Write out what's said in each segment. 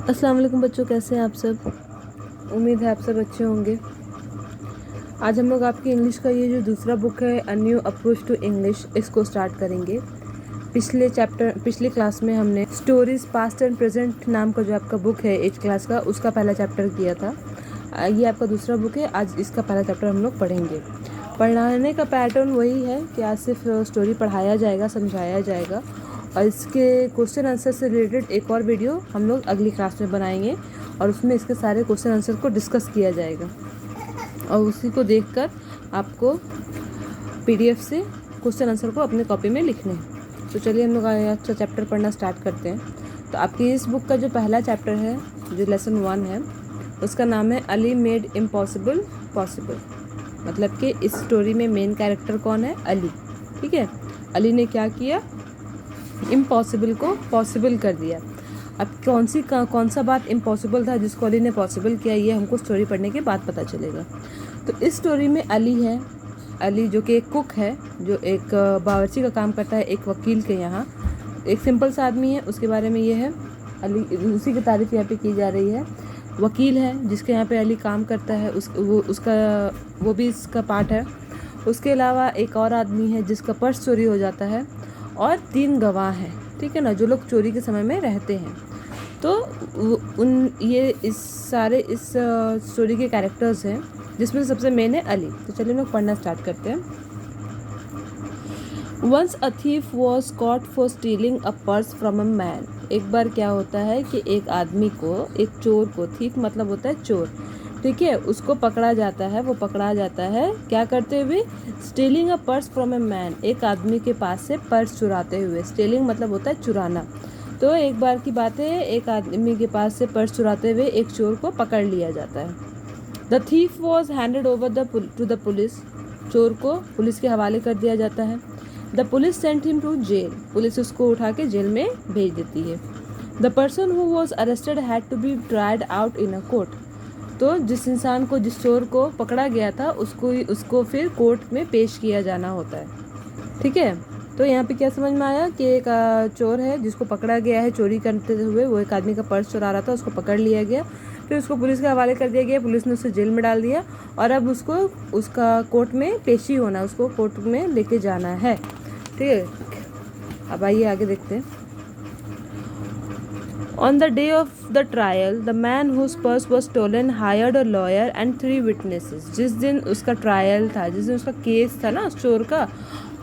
अस्सलाम वालेकुम बच्चों, कैसे हैं आप सब। उम्मीद है आप सब अच्छे होंगे। आज हम लोग आपकी इंग्लिश का ये जो दूसरा बुक है a new approach to English, इसको स्टार्ट करेंगे। पिछले क्लास में हमने स्टोरीज पास्ट एंड प्रेजेंट नाम का जो आपका बुक है 8th क्लास का, उसका पहला चैप्टर किया था। ये आपका दूसरा बुक है। आज इसका पहला चैप्टर हम लोग पढ़ेंगे। पढ़ाने का पैटर्न वही है कि आज सिर्फ स्टोरी पढ़ाया जाएगा, समझाया जाएगा, और इसके क्वेश्चन आंसर से रिलेटेड एक और वीडियो हम लोग अगली क्लास में बनाएंगे और उसमें इसके सारे क्वेश्चन आंसर को डिस्कस किया जाएगा और उसी को देखकर आपको पीडीएफ से क्वेश्चन आंसर को अपने कॉपी में लिखने हैं। तो चलिए हम लोग आज चैप्टर पढ़ना स्टार्ट करते हैं। तो आपकी इस बुक का जो पहला चैप्टर है, जो लेसन 1 है, उसका नाम है अली मेड इम्पॉसिबल पॉसिबल। मतलब कि इस स्टोरी में मेन कैरेक्टर कौन है? अली। ठीक है, अली ने क्या किया? इम्पॉसिबल को पॉसिबल कर दिया। अब कौन सा बात इम्पॉसिबल था जिसको अली ने पॉसिबल किया, ये हमको स्टोरी पढ़ने के बाद पता चलेगा। तो इस स्टोरी में अली है, अली जो कि एक कुक है, जो एक बावर्ची का काम करता है एक वकील के यहाँ। एक सिंपल सा आदमी है, उसके बारे में ये है। अली, उसी की तारीफ यहाँ पे की जा रही है। वकील है जिसके यहाँ पे अली काम करता है, वो भी इसका पार्ट है। उसके अलावा एक और आदमी है जिसका पर्स चोरी हो जाता है, और 3 गवाह हैं, ठीक है ना, जो लोग चोरी के समय में रहते हैं। तो इस स्टोरी के कैरेक्टर्स हैं, जिसमें सबसे मेन है अली। तो चलिए लोग पढ़ना स्टार्ट करते हैं। Once a thief was caught for stealing a purse from a man. एक बार क्या होता है कि एक आदमी को, एक चोर को, थीफ मतलब होता है चोर, ठीक है, उसको पकड़ा जाता है। वो पकड़ा जाता है क्या करते हुए? Stealing a purse from a man, एक आदमी के पास से पर्स चुराते हुए। स्टीलिंग मतलब होता है चुराना। तो एक बार की बात है, एक आदमी के पास से पर्स चुराते हुए एक चोर को पकड़ लिया जाता है। The thief was handed over to the police. चोर को पुलिस के हवाले कर दिया जाता है। The police sent him to jail. Police उसको उठा के जेल में भेज देती है। The person who was arrested had to be tried out in a court. तो जिस चोर को पकड़ा गया था उसको फिर कोर्ट में पेश किया जाना होता है। ठीक है, तो यहाँ पे क्या समझ में आया कि एक चोर है जिसको पकड़ा गया है चोरी करते हुए। वो एक आदमी का पर्स चुरा रहा था, उसको पकड़ लिया गया, फिर उसको पुलिस के हवाले कर दिया गया। पुलिस ने उसे जेल में डाल दिया और अब उसका कोर्ट में पेशी होना, उसको कोर्ट में लेके जाना है। ठीक है, अब आइए आगे देखते हैं। On the day of the trial, the man whose purse was stolen hired a lawyer and 3 witnesses. जिस दिन उसका ट्रायल था, जिस दिन उसका केस था ना उस चोर का,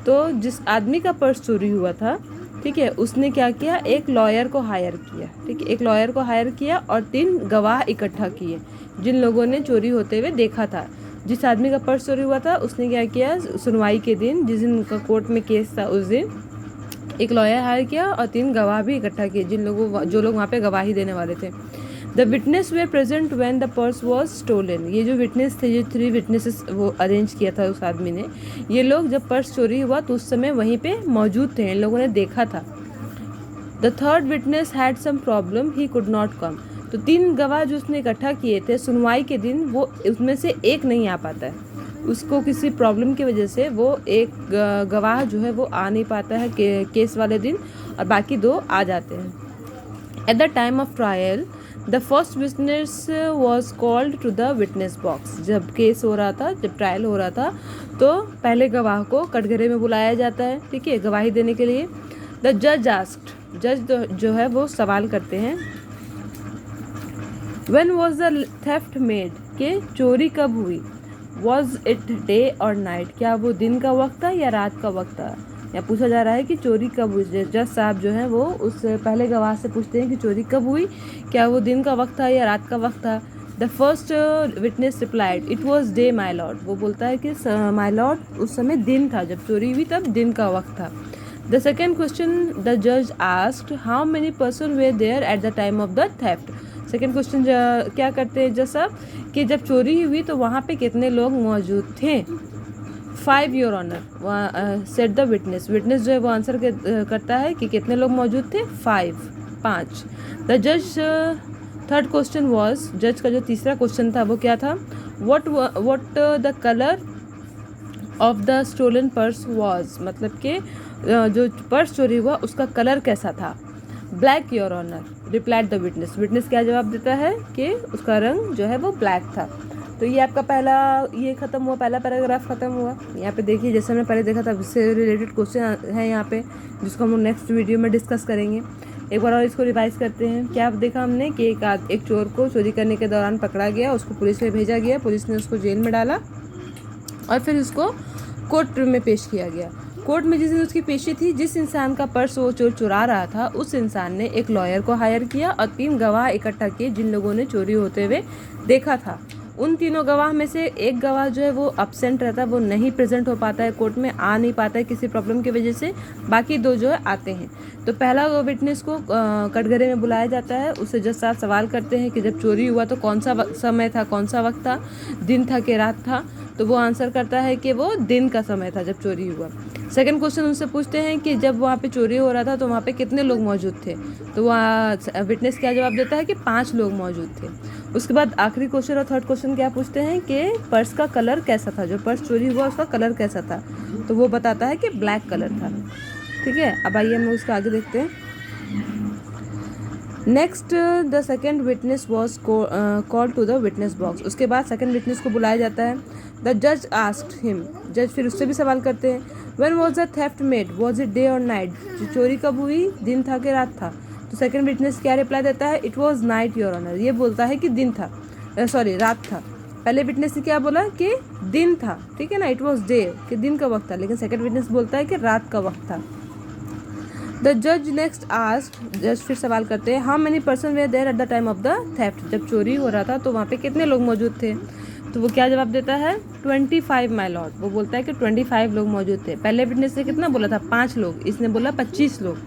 तो जिस आदमी का पर्स चोरी हुआ था, ठीक है, उसने क्या किया? एक लॉयर को हायर किया। ठीक है, एक लॉयर को हायर किया और 3 गवाह इकट्ठा किए, जिन लोगों ने चोरी होते हुए देखा था। जिस आदमी का पर्स चोरी हुआ था उसने क्या किया? सुनवाई के दिन, जिस दिन उनका कोर्ट में केस था, उस दिन एक लॉयर हायर किया और 3 गवाह भी इकट्ठा किए, जो लोग वहाँ पे गवाही देने वाले थे। The witness were present when the purse was stolen. ये जो विटनेस थे, ये 3 विटनेसेस वो अरेंज किया था उस आदमी ने। ये लोग जब पर्स चोरी हुआ तो उस समय वहीं पे मौजूद थे, इन लोगों ने देखा था। The third witness had some problem, he could not come. तो 3 गवाह जो उसने इकट्ठा किए थे सुनवाई के दिन, वो उसमें से एक नहीं आ पाता है। उसको किसी प्रॉब्लम की वजह से वो एक गवाह जो है वो आ नहीं पाता है केस वाले दिन, और बाकी 2 आ जाते हैं। At the time of trial the first witness was called to the witness box. जब केस हो रहा था, जब ट्रायल हो रहा था, तो पहले गवाह को कटघरे में बुलाया जाता है, ठीक है, गवाही देने के लिए। द जज आस्क्ड, जज जो है वो सवाल करते हैं, when was the theft made, के चोरी कब हुई? वॉज इट डे और नाइट, क्या वो दिन का वक्त था या रात का वक्त था? या पूछा जा रहा है कि चोरी कब हुई। जज साहब जो है वो उस पहले गवाह से पूछते हैं कि चोरी कब हुई, क्या वो दिन का वक्त था या रात का वक्त था। The first witness replied, it was day my lord. वो बोलता है कि माई लॉर्ड, उस समय दिन था, जब चोरी हुई तब दिन का वक्त था। द सेकेंड क्वेश्चन द जज asked, how many person were there at the time of the theft. Second question क्या करते हैं जज साहब कि जब चोरी हुई तो वहाँ पे कितने लोग मौजूद थे? 5 your honour, set the witness. Witness जो है वो आंसर करता है कि कितने लोग मौजूद थे? 5। द जज थर्ड क्वेश्चन वॉज, जज का जो तीसरा क्वेश्चन था वो क्या था? What the colour of the stolen purse was. मतलब कि जो पर्स चोरी हुआ उसका कलर कैसा था? Black your honour, replied the witness. Witness क्या जवाब देता है कि उसका रंग जो है वो ब्लैक था। तो ये आपका पहला ये ख़त्म हुआ, पहला पैराग्राफ ख़त्म हुआ। यहाँ पे देखिए जैसे हमने पहले देखा था उससे रिलेटेड क्वेश्चन है यहाँ पे, जिसको हम लोग नेक्स्ट वीडियो में डिस्कस करेंगे। एक बार और इसको रिवाइज करते हैं। क्या देखा हमने कि एक चोर को चोरी करने के दौरान पकड़ा गया, उसको पुलिस में भेजा गया, पुलिस ने उसको जेल में डाला और फिर उसको कोर्ट में पेश किया गया। कोर्ट में जिस दिन उसकी पेशी थी, जिस इंसान का पर्स वो चोर चुरा रहा था, उस इंसान ने एक लॉयर को हायर किया और 3 गवाह इकट्ठा किए जिन लोगों ने चोरी होते हुए देखा था। उन तीनों गवाह में से एक गवाह जो है वो अब्सेंट रहता है, वो नहीं प्रेजेंट हो पाता है, कोर्ट में आ नहीं पाता है किसी प्रॉब्लम की वजह से। बाकी 2 जो है आते हैं। तो पहला विटनेस को कटघरे में बुलाया जाता है। उससे जज साहब सवाल करते हैं कि जब चोरी हुआ तो कौन सा समय था, कौन सा वक्त था, दिन था कि रात था। तो वो आंसर करता है कि वो दिन का समय था जब चोरी हुआ। सेकंड क्वेश्चन उनसे पूछते हैं कि जब वहाँ पे चोरी हो रहा था तो वहाँ पे कितने लोग मौजूद थे। तो वहाँ विटनेस क्या जवाब देता है कि 5 लोग मौजूद थे। उसके बाद आखिरी क्वेश्चन और थर्ड क्वेश्चन क्या पूछते हैं कि पर्स का कलर कैसा था, जो पर्स चोरी हुआ उसका कलर कैसा था। तो वो बताता है कि ब्लैक कलर था। ठीक है, अब आइए हम लोग उसको आगे देखते हैं। Next the second witness was called to the witness box. उसके बाद सेकेंड विटनेस को बुलाया जाता है। द जज आस्क्ड हिम, जज फिर उससे भी सवाल करते हैं, when was the theft made, was it day और नाइट, चोरी कब हुई, दिन था कि रात था। तो सेकेंड विटनेस क्या रिप्लाई देता है, it was night your honour. ये बोलता है कि दिन था, रात था। पहले विटनेस ने क्या बोला कि दिन था, ठीक है ना, इट वॉज डे कि दिन का वक्त था, लेकिन सेकेंड विटनेस बोलता है कि रात का वक्त था। द जज नेक्स्ट आस्क्ड, जज फिर सवाल करते हैं, how many person were there at the time of the theft, जब चोरी हो रहा था तो वहाँ पे कितने लोग मौजूद थे। तो वो क्या जवाब देता है, 25 माय लॉर्ड। वो बोलता है कि 25 लोग मौजूद थे। पहले विटनेस ने कितना बोला था, 5 लोग, इसने बोला 25 लोग।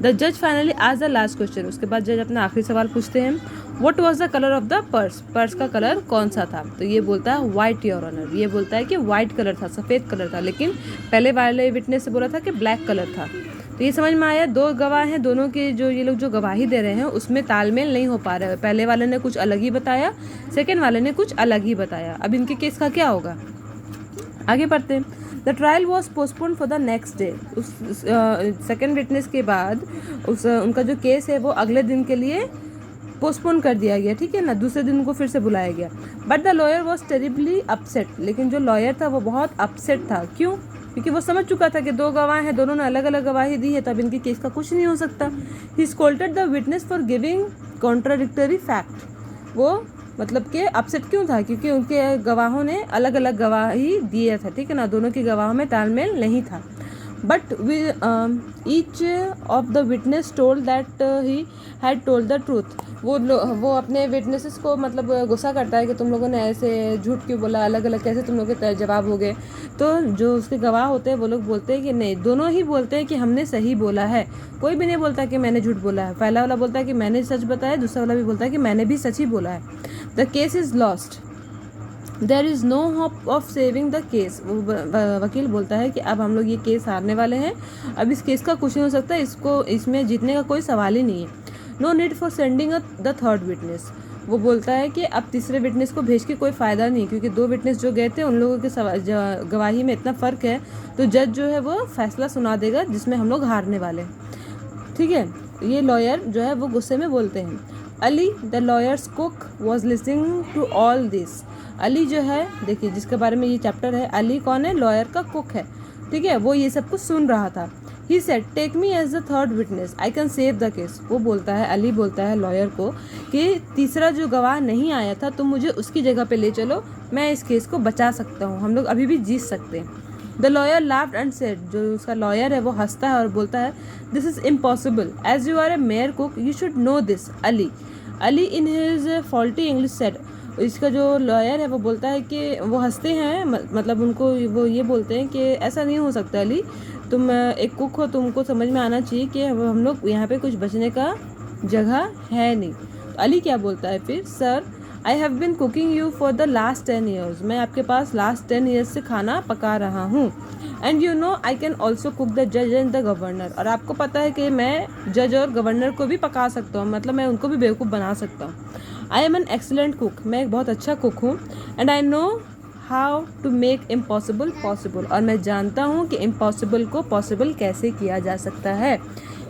द जज फाइनली आज द लास्ट क्वेश्चन। उसके बाद जज अपना आखिरी सवाल पूछते हैं, what was the colour of the purse, purse का कलर कौन सा था। तो ये बोलता है वाइट योर ऑनर। ये बोलता है कि वाइट कलर था, सफ़ेद कलर था, लेकिन पहले वाले विटनेस से बोला था कि ब्लैक कलर था। तो ये समझ में आया, 2 गवाह हैं, दोनों के जो ये लोग जो गवाही दे रहे हैं उसमें तालमेल नहीं हो पा रहा है। पहले वाले ने कुछ अलग ही बताया, सेकेंड वाले ने कुछ अलग ही बताया। अब इनके केस का क्या होगा, आगे बढ़ते हैं। The trial was postpone for the next day. उस सेकेंड विटनेस के बाद उनका जो केस है वो अगले दिन के लिए पोस्टपोन कर दिया गया, ठीक है ना, दूसरे दिन उनको फिर से बुलाया गया। But the lawyer was terribly upset, लेकिन जो लॉयर था वो बहुत अपसेट था। क्यों, क्योंकि वो समझ चुका था कि 2 गवाह हैं, दोनों ने अलग अलग गवाही दी है, तब इनके केस का कुछ नहीं हो सकता। He scolded the witness for giving contradictory fact. वो मतलब कि अपसेट क्यों था, क्योंकि उनके गवाहों ने अलग अलग गवाही दिया था, ठीक है ना, दोनों की गवाहों में तालमेल नहीं था। But each of the witness told that he had told the truth. वो अपने विटनेसेस को मतलब गुस्सा करता है कि तुम लोगों ने ऐसे झूठ क्यों बोला, अलग अलग कैसे तुम लोग के जवाब हो गए। तो जो उसके गवाह होते हैं वो लोग बोलते हैं कि नहीं, दोनों ही बोलते हैं कि हमने सही बोला है। कोई भी नहीं बोलता कि मैंने झूठ बोला है। पहला वाला बोलता है कि मैंने सच बताया, दूसरा वाला भी बोलता है कि मैंने भी सच ही बोला है। The case is lost, there is no hope of saving the case. वकील बोलता है कि अब हम लोग ये केस हारने वाले हैं, अब इस केस का कुछ नहीं हो सकता, इसमें जीतने का कोई सवाल ही नहीं है। No need for sending the third witness. वो बोलता है कि अब तीसरे विटनेस को भेज के कोई फ़ायदा नहीं, क्योंकि 2 विटनेस जो गए थे उन लोगों के गवाही में इतना फ़र्क है, तो जज जो है वो फैसला सुना देगा जिसमें हम लोग हारने वाले हैं, ठीक है। ये लॉयर जो है वो गुस्से में बोलते हैं। Ali the lawyer's cook was listening to all this. Ali जो है, देखिए जिसके बारे में ये चैप्टर है, अली कौन है, लॉयर का कुक है, ठीक है, वो ये सब कुछ सुन रहा था। He said take me as the third witness, I can save the case. वो बोलता है, अली बोलता है लॉयर को कि तीसरा जो गवाह नहीं आया था तुम मुझे उसकी जगह पे ले चलो, मैं इस केस को बचा सकता हूँ, हम लोग अभी भी जीत सकते हैं। The lawyer laughed and said, जो उसका लॉयर है वो हंसता है और बोलता है, this is impossible, as you are a mere cook you should know this. Ali in his faulty English said, इसका जो लॉयर है वो बोलता है कि वो हंसते हैं, मतलब उनको वो ये बोलते हैं कि ऐसा नहीं हो सकता अली, तुम एक कुक हो, तुमको समझ में आना चाहिए कि हम लोग यहाँ पे कुछ बचने का जगह है नहीं। तो अली क्या बोलता है फिर, sir I have been cooking you for the last 10 years, मैं आपके पास लास्ट 10 ईयर्स से खाना पका रहा हूँ। And you know I can also cook the जज एंड द गवर्नर, और आपको पता है कि मैं जज और गवर्नर को भी पका सकता हूँ, मतलब मैं उनको भी बेवकूफ़ बना सकता हूँ। I am an excellent cook, मैं एक बहुत अच्छा कुक हूँ। And I know how to make impossible possible, और मैं जानता हूँ कि इम्पॉसिबल को पॉसिबल कैसे किया जा सकता है।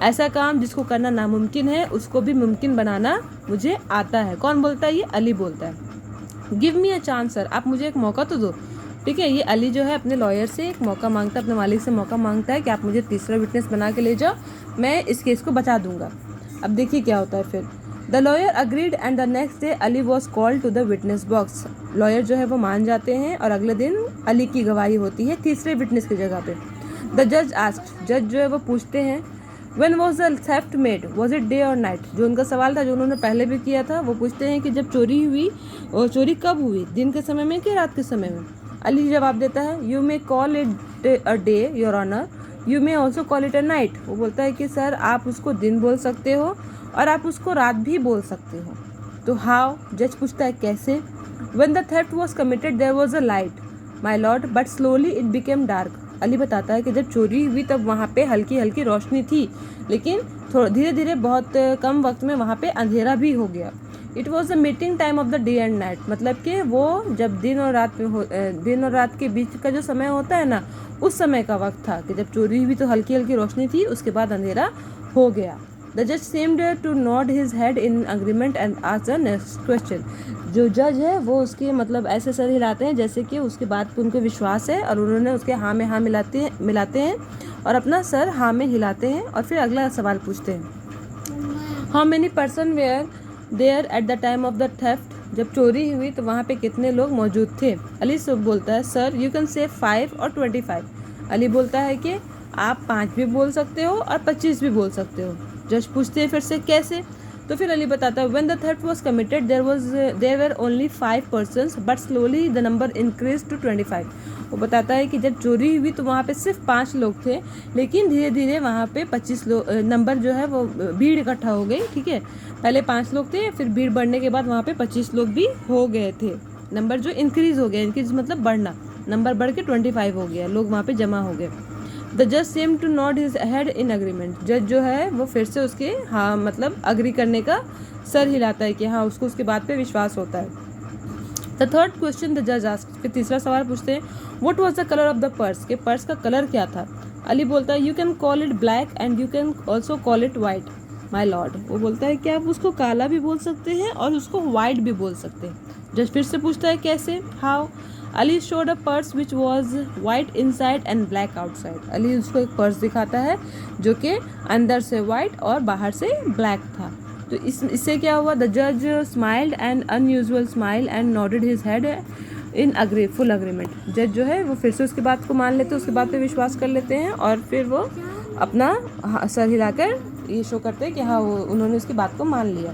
ऐसा काम जिसको करना नामुमकिन है उसको भी मुमकिन बनाना मुझे आता है। कौन बोलता है? ये अली बोलता है। Give me a chance sir, आप मुझे एक मौका तो दो। ठीक है, ये अली जो है अपने लॉयर से एक मौका मांगता है, अपने मालिक से मौका मांगता है कि आप मुझे तीसरा विटनेस बना के ले जाओ, मैं इस केस को बचा दूंगा। अब देखिए क्या होता है फिर। The lawyer agreed and the next day Ali was called to the witness box. Lawyer जो है वो मान जाते हैं और अगले दिन अली की गवाही होती है तीसरे विटनेस की जगह पे। द जज आस्क्ड, जज जो है वो पूछते हैं, when was the theft made, was it day और नाइट। जो उनका सवाल था जो उन्होंने पहले भी किया था, वो पूछते हैं कि जब चोरी हुई और चोरी कब हुई, दिन के समय में कि रात के समय में। अली जवाब देता है, you may call it a day your honour, you may also call it a night. वो बोलता है कि सर आप उसको दिन बोल सकते हो और आप उसको रात भी बोल सकते हो। तो हाउ, जज पूछता है कैसे। When the theft was committed there was a light my lord but slowly it became dark. Ali बताता है कि जब चोरी हुई तब वहाँ पे हल्की हल्की रोशनी थी, लेकिन थोड़ा धीरे धीरे बहुत कम वक्त में वहाँ पे अंधेरा भी हो गया। It was the meeting time of the day and night, मतलब कि वो जब दिन और रात के बीच का जो समय होता है ना, उस समय का वक्त था कि जब चोरी हुई तो हल्की हल्की रोशनी थी, उसके बाद अंधेरा हो गया। द जज seemed to nod his head in agreement and asked the next question. जो जज है वो उसके मतलब ऐसे सर हिलाते हैं जैसे कि उसकी बात पर उनको विश्वास है और उन्होंने उसके हाँ में हाँ मिलाते हैं और अपना सर हाँ में हिलाते हैं और फिर अगला सवाल पूछते हैं। How many person were there at the time of the theft. जब चोरी हुई तो वहाँ पे कितने लोग मौजूद थे। अली सब बोलता है, सर यू कैन से 5 और 25। अली बोलता है कि आप 5 भी बोल सकते हो और 25 भी बोल सकते हो। जज पूछते हैं फिर से कैसे, तो फिर अली बताता है, when the theft was committed there were only 5 persons but slowly the number increase to 25। वो बताता है कि जब चोरी हुई तो वहाँ पे सिर्फ 5 लोग थे, लेकिन धीरे धीरे वहाँ पे 25 लोग नंबर जो है वो भीड़ इकट्ठा हो गई। ठीक है, पहले 5 लोग थे, फिर भीड़ बढ़ने के बाद वहाँ पे 25 लोग भी हो गए थे। नंबर जो इंक्रीज हो गया, इंक्रीज मतलब बढ़ना, नंबर बढ़ के 25 हो गया, लोग वहाँ पे जमा हो गए। द जज same to not his head in agreement. जज जो है वो फिर से उसके हाँ मतलब अग्री करने का सर हिलाता है कि हाँ उसको उसके बात पे विश्वास होता है। द थर्ड क्वेश्चन द जज आस्क्ड, फिर तीसरा सवाल पूछते हैं, what was the colour of the purse, के पर्स का कलर क्या था। अली बोलता है, you can call it black and you can also call it white my lord. वो बोलता है कि आप उसको काला भी बोल सकते हैं और उसको वाइट भी बोल सकते हैं। जज फिर से पूछता है कैसे, how. Ali showed a purse which was white inside and black outside. Ali उसको एक पर्स दिखाता है जो कि अंदर से वाइट और बाहर से ब्लैक था। तो इससे क्या हुआ, द जज smiled and unusual smile and nodded his head in full agreement. जज जो है वो फिर से उसकी बात को मान लेते हैं, उसकी बात पे विश्वास कर लेते हैं और फिर वो अपना सर हिलाकर ये शो करते हैं कि हाँ वो उन्होंने उसकी बात को मान लिया।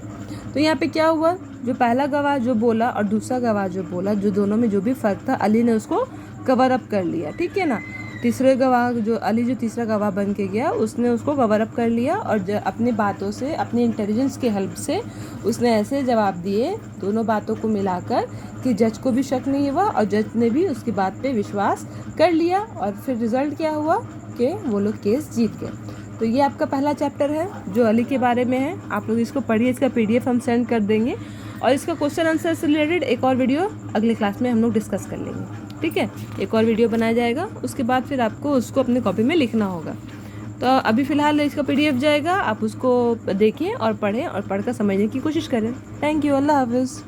तो यहाँ पे क्या हुआ, जो पहला गवाह जो बोला और दूसरा गवाह जो बोला, जो दोनों में जो भी फ़र्क था, अली ने उसको कवर अप कर लिया। ठीक है ना। तीसरे गवाह जो अली जो तीसरा गवाह बन के गया, उसने उसको कवर अप कर लिया और अपनी बातों से, अपनी इंटेलिजेंस के हेल्प से उसने ऐसे जवाब दिए दोनों बातों को मिलाकर कि जज को भी शक नहीं हुआ और जज ने भी उसकी बात पे विश्वास कर लिया। और फिर रिजल्ट क्या हुआ कि वो लोग केस जीत गए। तो ये आपका पहला चैप्टर है जो अली के बारे में है। आप लोग इसको पढ़िए, इसका PDF हम सेंड कर देंगे और इसका क्वेश्चन आंसर से रिलेटेड एक और वीडियो अगले क्लास में हम लोग डिस्कस कर लेंगे। ठीक है, एक और वीडियो बनाया जाएगा, उसके बाद फिर आपको उसको अपने कॉपी में लिखना होगा। तो अभी फ़िलहाल इसका PDF जाएगा, आप उसको देखिए और पढ़ें और पढ़कर समझने की कोशिश करें। थैंक यू, अल्लाह हाफिज़।